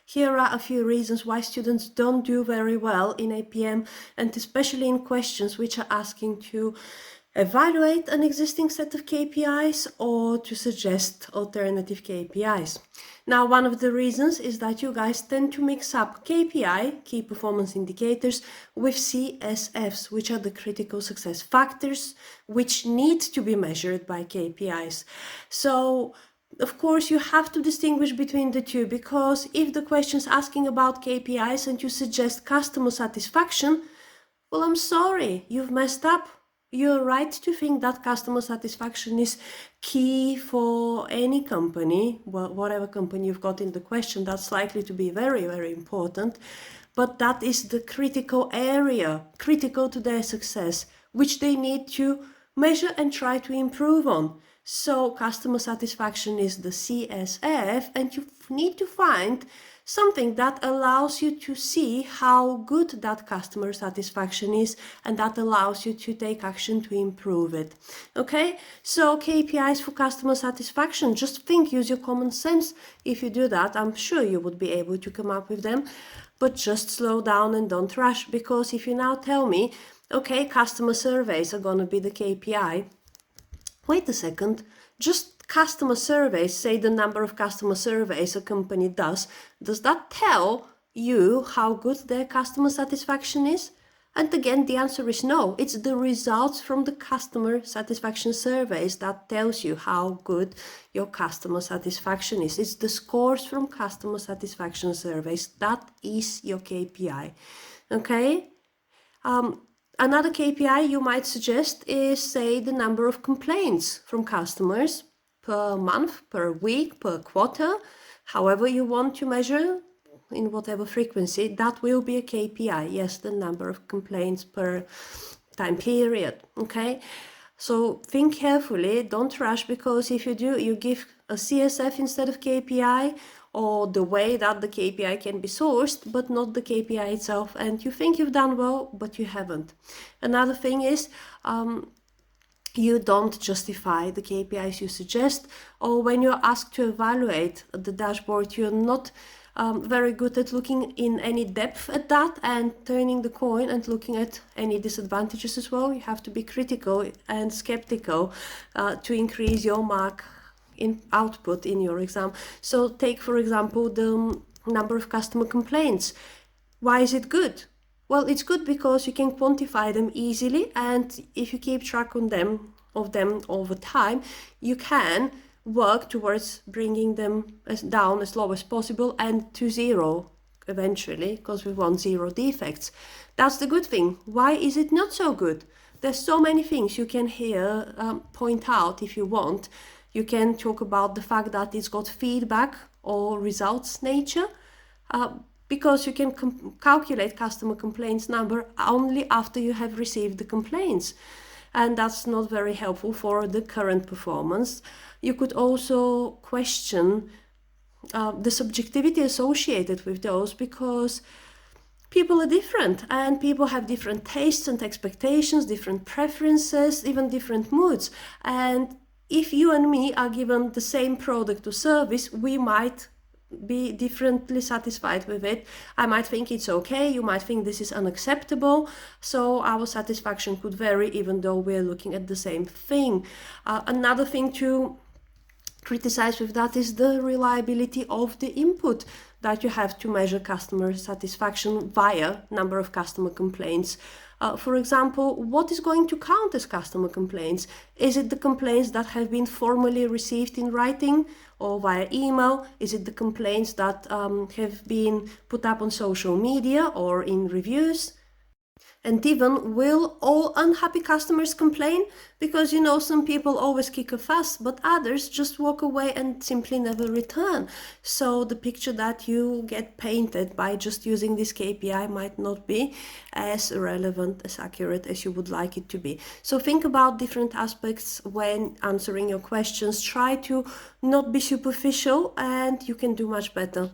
Here are a few reasons why students don't do very well in APM, and especially in questions which are asking to evaluate an existing set of KPIs or to suggest alternative KPIs. Now, one of the reasons is that you guys tend to mix up KPI, key performance indicators, with CSFs, which are the critical success factors, which need to be measured by KPIs. So, of course, you have to distinguish between the two, because if the question's asking about KPIs and you suggest customer satisfaction, well, I'm sorry, you've messed up. You're right to think that customer satisfaction is key for any company, well, whatever company you've got in the question, that's likely to be very, very important. But that is the critical area, critical to their success, which they need to measure and try to improve on. So customer satisfaction is the CSF, and you need to find something that allows you to see how good that customer satisfaction is, and that allows you to take action to improve it. Okay, so KPIs for customer satisfaction, just think, use your common sense. If you do that, I'm sure you would be able to come up with them, but just slow down and don't rush, because if you now tell me, okay, customer surveys are going to be the KPI, wait a second, just customer surveys, say the number of customer surveys a company does that tell you how good their customer satisfaction is? And again, the answer is no. It's the results from the customer satisfaction surveys that tells you how good your customer satisfaction is. It's the scores from customer satisfaction surveys. That is your KPI. Okay? Another KPI you might suggest is, say, the number of complaints from customers per month, per week, per quarter, however you want to measure, in whatever frequency, that will be a KPI. Yes, the number of complaints per time period. Okay, so think carefully, don't rush, because if you do, you give a CSF instead of KPI, or the way that the KPI can be sourced, but not the KPI itself, and you think you've done well, but you haven't. Another thing is, you don't justify the KPIs you suggest, or when you're asked to evaluate the dashboard, you're not very good at looking in any depth at that and turning the coin and looking at any disadvantages as well. You have to be critical and skeptical to increase your mark in output in your exam. So take, for example, the number of customer complaints. Why is it good? Well, it's good because you can quantify them easily, and if you keep track of them over time, you can work towards bringing them down as low as possible and to zero eventually, because we want zero defects. That's the good thing. Why is it not so good? There's so many things you can here point out if you want. You can talk about the fact that it's got feedback or results nature, because you can calculate customer complaints number only after you have received the complaints. And that's not very helpful for the current performance. You could also question the subjectivity associated with those, because people are different and people have different tastes and expectations, different preferences, even different moods. And if you and me are given the same product or service, we might be differently satisfied with it. I might think it's okay, you might think this is unacceptable, so our satisfaction could vary even though we're looking at the same thing. Another thing to criticize with that is the reliability of the input that you have to measure customer satisfaction via number of customer complaints. For example, what is going to count as customer complaints? Is it the complaints that have been formally received in writing or via email? Is it the complaints that have been put up on social media or in reviews? And even, will all unhappy customers complain? Because you know, some people always kick a fuss, but others just walk away and simply never return. So the picture that you get painted by just using this KPI might not be as relevant, as accurate as you would like it to be. So think about different aspects when answering your questions. Try to not be superficial, and you can do much better.